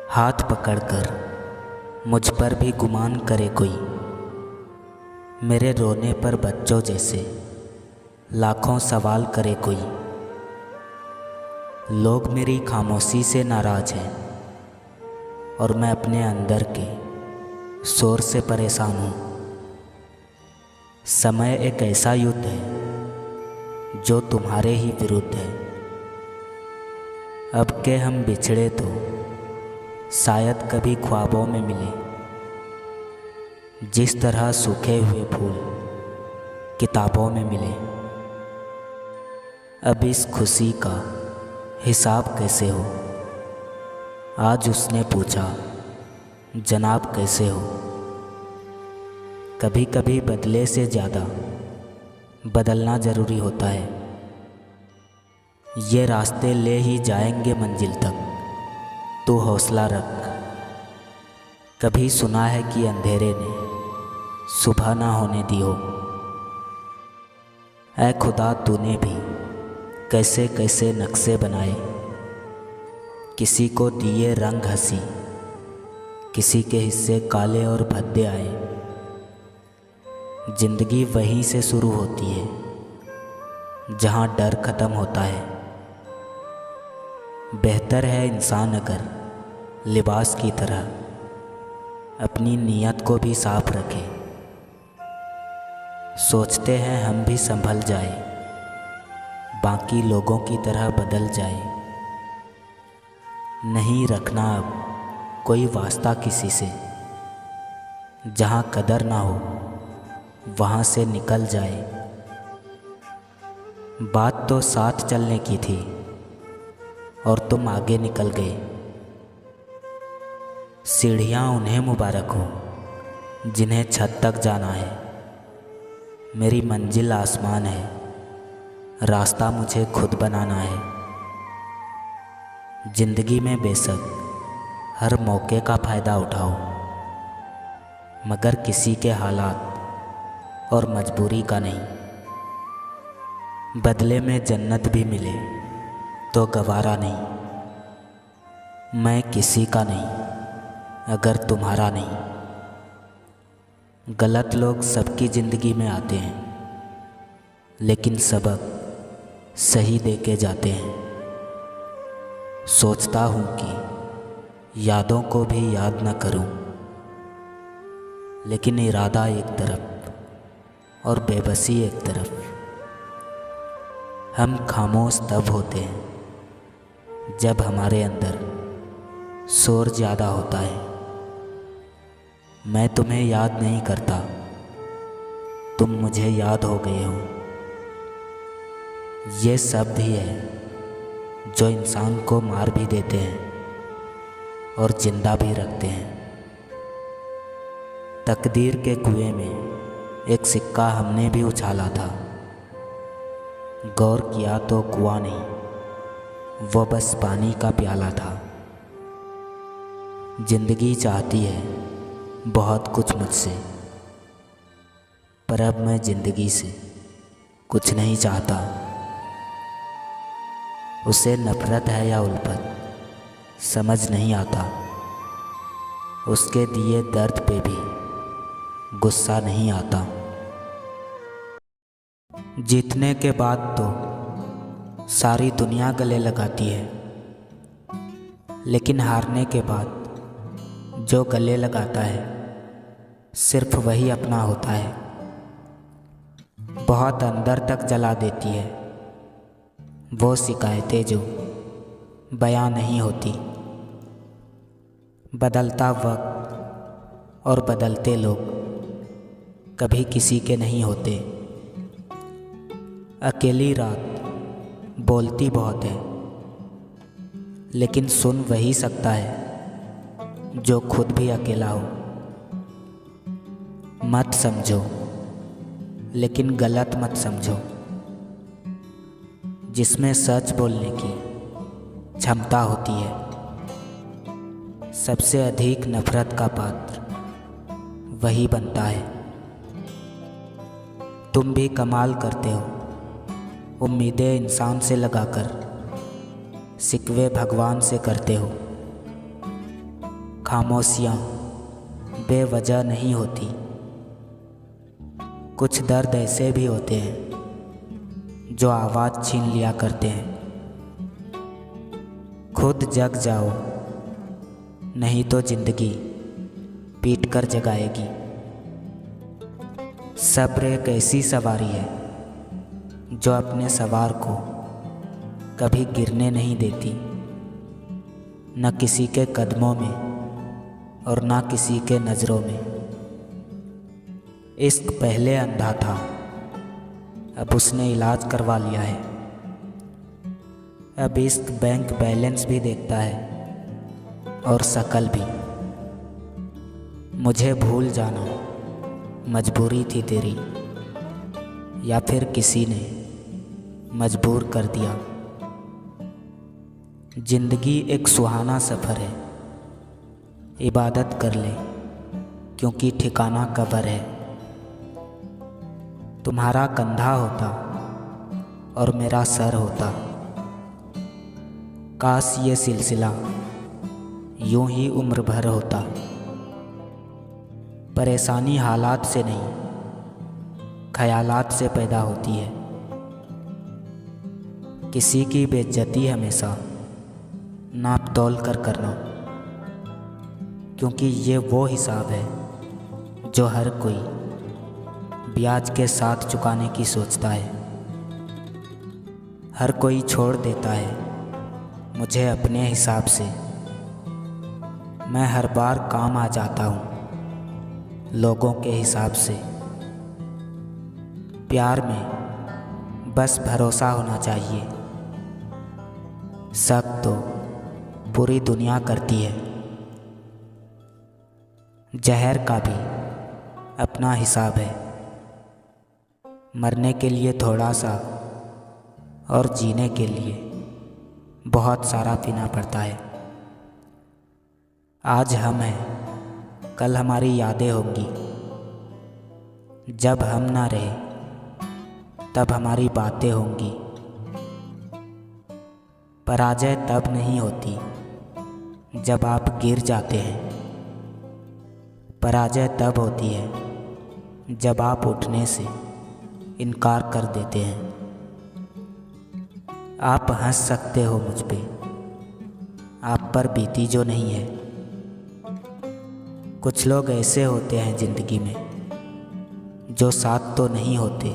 हाथ पकड़कर मुझ पर भी गुमान करे कोई, मेरे रोने पर बच्चों जैसे लाखों सवाल करे कोई। लोग मेरी खामोशी से नाराज़ हैं और मैं अपने अंदर के शोर से परेशान हूँ। समय एक ऐसा युद्ध है जो तुम्हारे ही विरुद्ध है। अब के हम बिछड़े तो शायद कभी ख्वाबों में मिले, जिस तरह सूखे हुए फूल किताबों में मिले। अब इस खुशी का हिसाब कैसे हो? आज उसने पूछा, जनाब कैसे हो? कभी कभी बदले से ज़्यादा बदलना ज़रूरी होता है। ये रास्ते ले ही जाएंगे मंजिल तक, तू हौसला रख। कभी सुना है कि अंधेरे ने सुबह ना होने दी हो। ऐ खुदा, तूने भी कैसे कैसे नक्शे बनाए, किसी को दिए रंग हंसी, किसी के हिस्से काले और भद्दे आए। जिंदगी वहीं से शुरू होती है जहाँ डर ख़त्म होता है। बेहतर है इंसान अगर लिबास की तरह अपनी नीयत को भी साफ रखे। सोचते हैं हम भी संभल जाए, बाकी लोगों की तरह बदल जाए। नहीं रखना अब कोई वास्ता किसी से, जहाँ कदर ना हो वहाँ से निकल जाए। बात तो साथ चलने की थी और तुम आगे निकल गए। सीढ़ियाँ उन्हें मुबारक हो जिन्हें छत तक जाना है। मेरी मंजिल आसमान है, रास्ता मुझे खुद बनाना है। जिंदगी में बेशक हर मौके का फ़ायदा उठाओ, मगर किसी के हालात और मजबूरी का नहीं। बदले में जन्नत भी मिले तो गवारा नहीं। मैं किसी का नहीं अगर तुम्हारा नहीं। गलत लोग सबकी ज़िंदगी में आते हैं, लेकिन सबक सही दे के जाते हैं। सोचता हूँ कि यादों को भी याद न करूँ, लेकिन इरादा एक तरफ और बेबसी एक तरफ। हम खामोश तब होते हैं जब हमारे अंदर शोर ज़्यादा होता है। मैं तुम्हें याद नहीं करता, तुम मुझे याद हो गए हो। ये शब्द ही है जो इंसान को मार भी देते हैं और जिंदा भी रखते हैं। तकदीर के कुएं में एक सिक्का हमने भी उछाला था। गौर किया तो कुआं नहीं, वो बस पानी का प्याला था। जिंदगी चाहती है बहुत कुछ मुझसे, पर अब मैं जिंदगी से कुछ नहीं चाहता। उसे नफरत है या उल्फत समझ नहीं आता। उसके दिए दर्द पे भी गुस्सा नहीं आता। जीतने के बाद तो सारी दुनिया गले लगाती है, लेकिन हारने के बाद जो गले लगाता है सिर्फ वही अपना होता है। बहुत अंदर तक जला देती है वो शिकायतें जो बयां नहीं होती। बदलता वक्त और बदलते लोग कभी किसी के नहीं होते। अकेली रात बोलती बहुत है, लेकिन सुन वही सकता है जो खुद भी अकेला हो। मत समझो, लेकिन गलत मत समझो। जिसमें सच बोलने की क्षमता होती है, सबसे अधिक नफरत का पात्र वही बनता है। तुम भी कमाल करते हो, उम्मीदें इंसान से लगाकर शिकवे भगवान से करते हो। खामोशियाँ बेवजह नहीं होती। कुछ दर्द ऐसे भी होते हैं जो आवाज़ छीन लिया करते हैं। खुद जग जाओ, नहीं तो जिंदगी पीट कर जगाएगी। सब्र एक ऐसी सवारी है जो अपने सवार को कभी गिरने नहीं देती, न किसी के कदमों में और न किसी के नज़रों में। इश्क पहले अंधा था, अब उसने इलाज करवा लिया है। अब इश्क बैंक बैलेंस भी देखता है और शकल भी। मुझे भूल जाना मजबूरी थी तेरी, या फिर किसी ने मजबूर कर दिया। जिंदगी एक सुहाना सफ़र है, इबादत कर ले क्योंकि ठिकाना कब्र है। तुम्हारा कंधा होता और मेरा सर होता, काश ये सिलसिला यूं ही उम्र भर होता। परेशानी हालात से नहीं, ख्यालात से पैदा होती है। किसी की बेइज्जती हमेशा नाप तोल कर करना, क्योंकि ये वो हिसाब है जो हर कोई ब्याज के साथ चुकाने की सोचता है। हर कोई छोड़ देता है मुझे अपने हिसाब से, मैं हर बार काम आ जाता हूँ लोगों के हिसाब से। प्यार में बस भरोसा होना चाहिए, शक तो पूरी दुनिया करती है। जहर का भी अपना हिसाब है, मरने के लिए थोड़ा सा और जीने के लिए बहुत सारा पीना पड़ता है। आज हम हैं, कल हमारी यादें होंगी। जब हम ना रहे तब हमारी बातें होंगी। पराजय तब नहीं होती जब आप गिर जाते हैं, पराजय तब होती है जब आप उठने से इनकार कर देते हैं। आप हंस सकते हो मुझ पे, आप पर बीती जो नहीं है। कुछ लोग ऐसे होते हैं ज़िंदगी में जो साथ तो नहीं होते,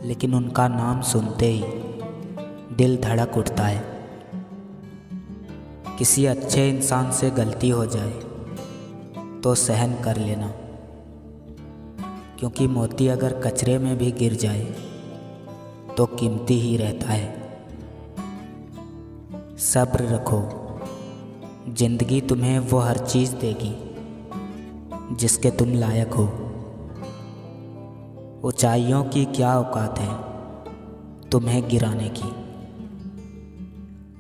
लेकिन उनका नाम सुनते ही दिल धड़क उठता है। किसी अच्छे इंसान से गलती हो जाए तो सहन कर लेना, क्योंकि मोती अगर कचरे में भी गिर जाए तो कीमती ही रहता है। सब्र रखो, जिंदगी तुम्हें वो हर चीज़ देगी जिसके तुम लायक हो। ऊंचाइयों की क्या औकात है तुम्हें गिराने की,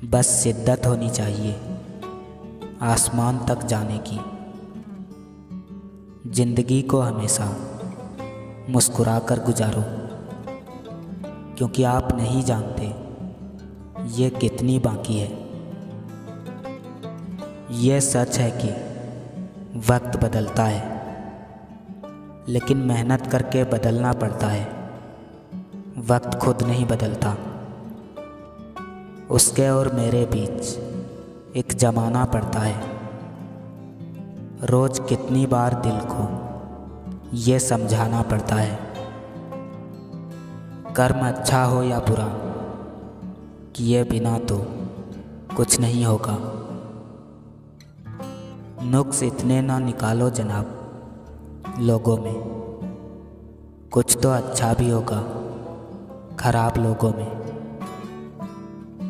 बस शिद्दत होनी चाहिए आसमान तक जाने की। जिंदगी को हमेशा मुस्कुरा कर गुजारो, क्योंकि आप नहीं जानते ये कितनी बाकी है। ये सच है कि वक्त बदलता है, लेकिन मेहनत करके बदलना पड़ता है। वक्त खुद नहीं बदलता, उसके और मेरे बीच एक ज़माना पड़ता है। रोज़ कितनी बार दिल को ये समझाना पड़ता है, कर्म अच्छा हो या बुरा, किए बिना तो कुछ नहीं होगा। नुक्स इतने ना निकालो जनाब लोगों में, कुछ तो अच्छा भी होगा खराब लोगों में।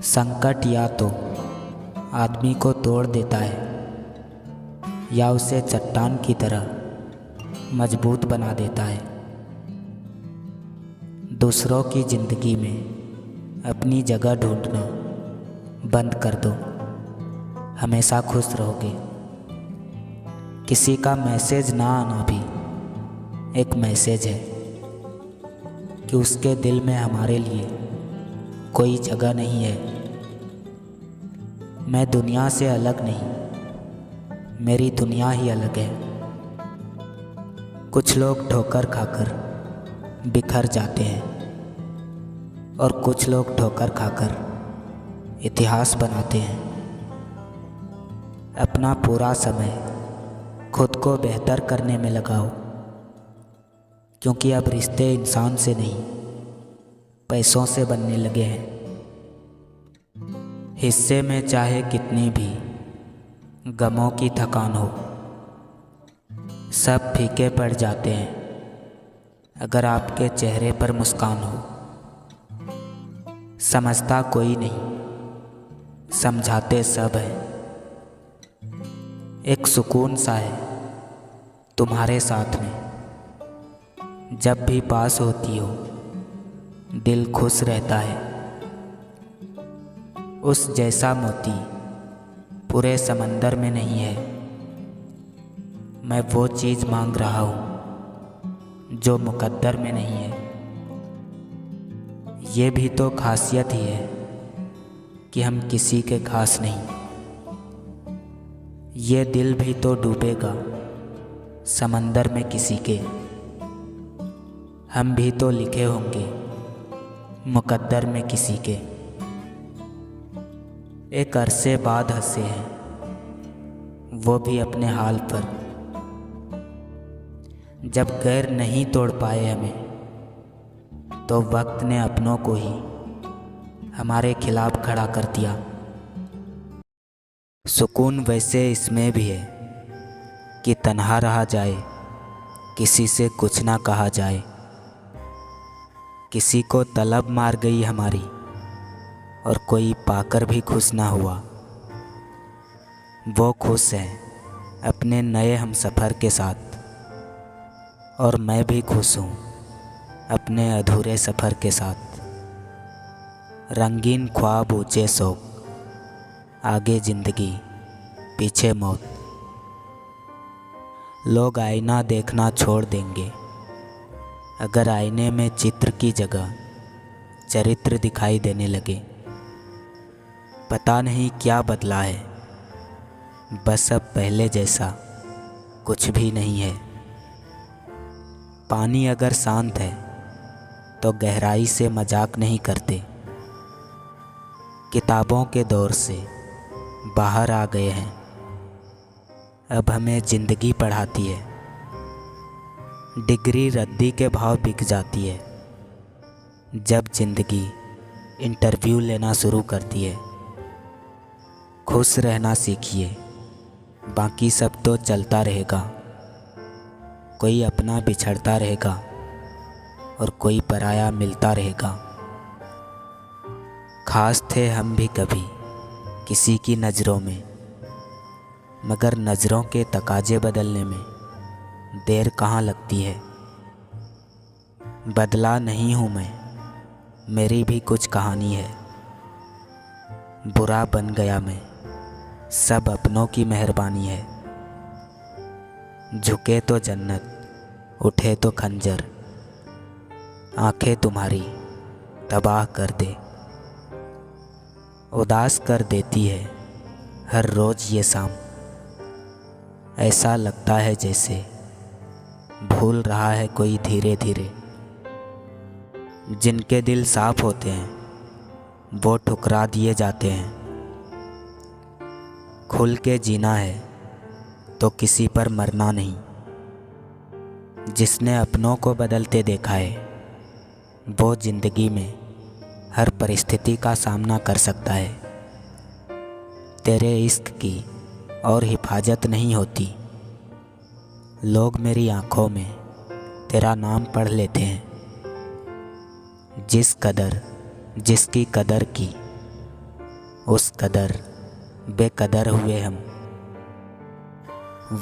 संकट या तो आदमी को तोड़ देता है या उसे चट्टान की तरह मजबूत बना देता है। दूसरों की ज़िंदगी में अपनी जगह ढूंढना बंद कर दो, हमेशा खुश रहोगे। किसी का मैसेज ना आना भी एक मैसेज है कि उसके दिल में हमारे लिए कोई जगह नहीं है। मैं दुनिया से अलग नहीं, मेरी दुनिया ही अलग है। कुछ लोग ठोकर खाकर बिखर जाते हैं और कुछ लोग ठोकर खाकर इतिहास बनाते हैं। अपना पूरा समय खुद को बेहतर करने में लगाओ, क्योंकि अब रिश्ते इंसान से नहीं पैसों से बनने लगे हैं। हिस्से में चाहे कितनी भी गमों की थकान हो, सब फीके पड़ जाते हैं अगर आपके चेहरे पर मुस्कान हो। समझता कोई नहीं, समझाते सब हैं। एक सुकून सा है तुम्हारे साथ में, जब भी पास होती हो दिल खुश रहता है। उस जैसा मोती पूरे समंदर में नहीं है। मैं वो चीज़ मांग रहा हूँ जो मुकद्दर में नहीं है। ये भी तो खासियत ही है कि हम किसी के खास नहीं। ये दिल भी तो डूबेगा समंदर में किसी के। हम भी तो लिखे होंगे मुकद्दर में किसी के। एक अरसे बाद हंसे हैं वो भी अपने हाल पर, जब गैर नहीं तोड़ पाए हमें तो वक्त ने अपनों को ही हमारे खिलाफ खड़ा कर दिया। सुकून वैसे इसमें भी है कि तन्हा रहा जाए, किसी से कुछ ना कहा जाए। किसी को तलब मार गई हमारी और कोई पाकर भी खुश ना हुआ। वो खुश है अपने नए हमसफ़र के साथ और मैं भी खुश हूँ अपने अधूरे सफ़र के साथ। रंगीन ख्वाब ऊंचे शौक, आगे ज़िंदगी पीछे मौत। लोग आईना देखना छोड़ देंगे अगर आईने में चित्र की जगह चरित्र दिखाई देने लगे। पता नहीं क्या बदला है, बस अब पहले जैसा कुछ भी नहीं है। पानी अगर शांत है तो गहराई से मजाक नहीं करते। किताबों के दौर से बाहर आ गए हैं, अब हमें ज़िंदगी पढ़ाती है। डिग्री रद्दी के भाव बिक जाती है जब ज़िंदगी इंटरव्यू लेना शुरू करती है। खुश रहना सीखिए, बाकी सब तो चलता रहेगा। कोई अपना बिछड़ता रहेगा और कोई पराया मिलता रहेगा। खास थे हम भी कभी किसी की नज़रों में, मगर नज़रों के तकाजे बदलने में देर कहाँ लगती है। बदला नहीं हूँ मैं, मेरी भी कुछ कहानी है। बुरा बन गया मैं, सब अपनों की मेहरबानी है। झुके तो जन्नत, उठे तो खंजर, आंखें तुम्हारी तबाह कर दे। उदास कर देती है हर रोज़ ये शाम। ऐसा लगता है जैसे भूल रहा है कोई धीरे धीरे। जिनके दिल साफ होते हैं वो ठुकरा दिए जाते हैं। खुल के जीना है तो किसी पर मरना नहीं। जिसने अपनों को बदलते देखा है वो ज़िंदगी में हर परिस्थिति का सामना कर सकता है। तेरे इश्क की और हिफाजत नहीं होती। लोग मेरी आँखों में तेरा नाम पढ़ लेते हैं। जिस कदर जिसकी कदर की, उस कदर बेकदर हुए हम।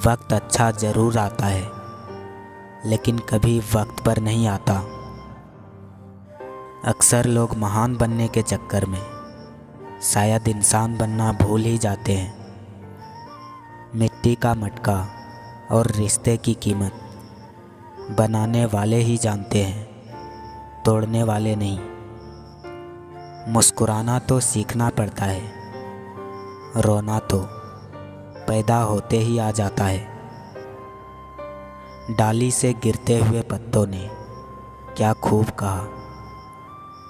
वक्त अच्छा ज़रूर आता है, लेकिन कभी वक्त पर नहीं आता। अक्सर लोग महान बनने के चक्कर में शायद इंसान बनना भूल ही जाते हैं। मिट्टी का मटका और रिश्ते की कीमत बनाने वाले ही जानते हैं, तोड़ने वाले नहीं। मुस्कुराना तो सीखना पड़ता है, रोना तो पैदा होते ही आ जाता है। डाली से गिरते हुए पत्तों ने क्या खूब कहा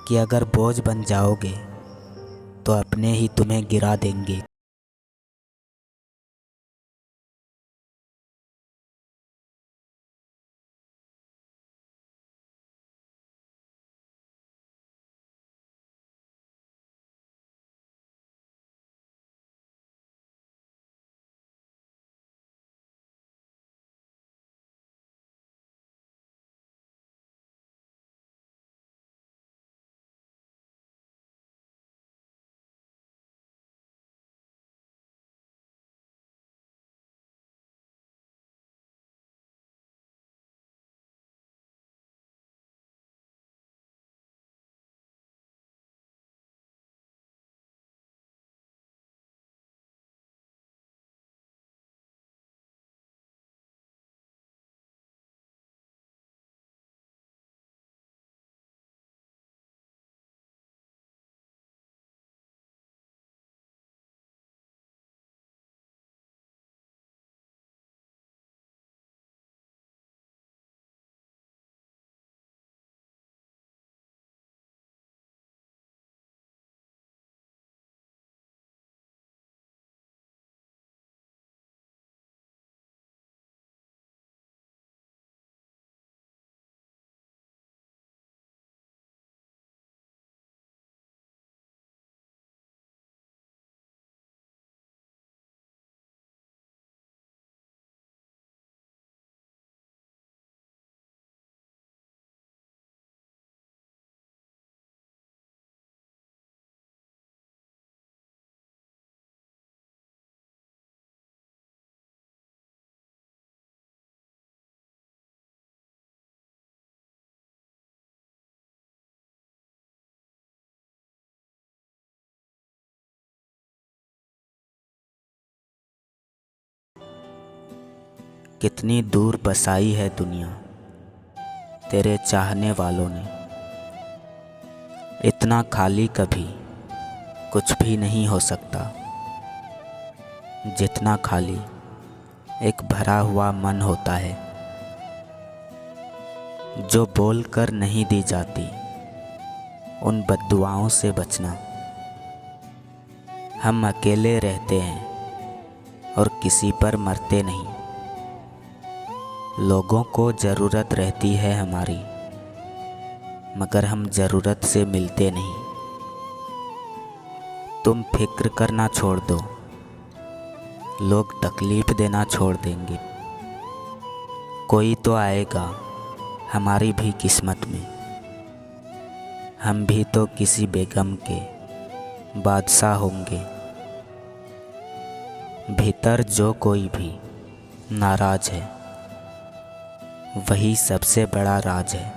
कि अगर बोझ बन जाओगे तो अपने ही तुम्हें गिरा देंगे। कितनी दूर बसाई है दुनिया तेरे चाहने वालों ने। इतना खाली कभी कुछ भी नहीं हो सकता जितना खाली एक भरा हुआ मन होता है। जो बोल कर नहीं दी जाती उन बद्दुआओं से बचना। हम अकेले रहते हैं और किसी पर मरते नहीं। लोगों को ज़रूरत रहती है हमारी, मगर हम ज़रूरत से मिलते नहीं। तुम फिक्र करना छोड़ दो, लोग तकलीफ़ देना छोड़ देंगे। कोई तो आएगा हमारी भी किस्मत में। हम भी तो किसी बेगम के बादशाह होंगे। भीतर जो कोई भी नाराज़ है वही सबसे बड़ा राज है।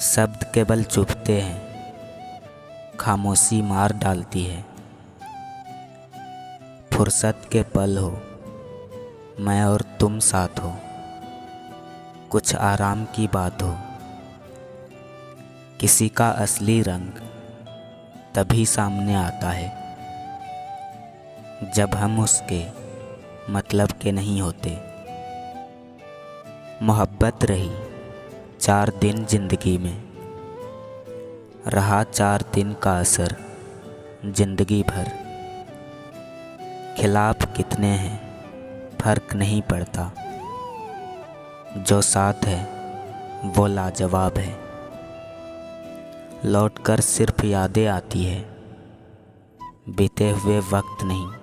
शब्द केवल चुभते हैं, खामोशी मार डालती है। फुर्सत के पल हो, मैं और तुम साथ हो, कुछ आराम की बात हो। किसी का असली रंग तभी सामने आता है जब हम उसके मतलब के नहीं होते। मोहब्बत रही 4 दिन ज़िंदगी में, रहा 4 दिन का असर ज़िंदगी भर। खिलाफ कितने हैं फ़र्क नहीं पड़ता, जो साथ है वो लाजवाब है। लौट कर सिर्फ यादें आती है, बीते हुए वक्त नहीं।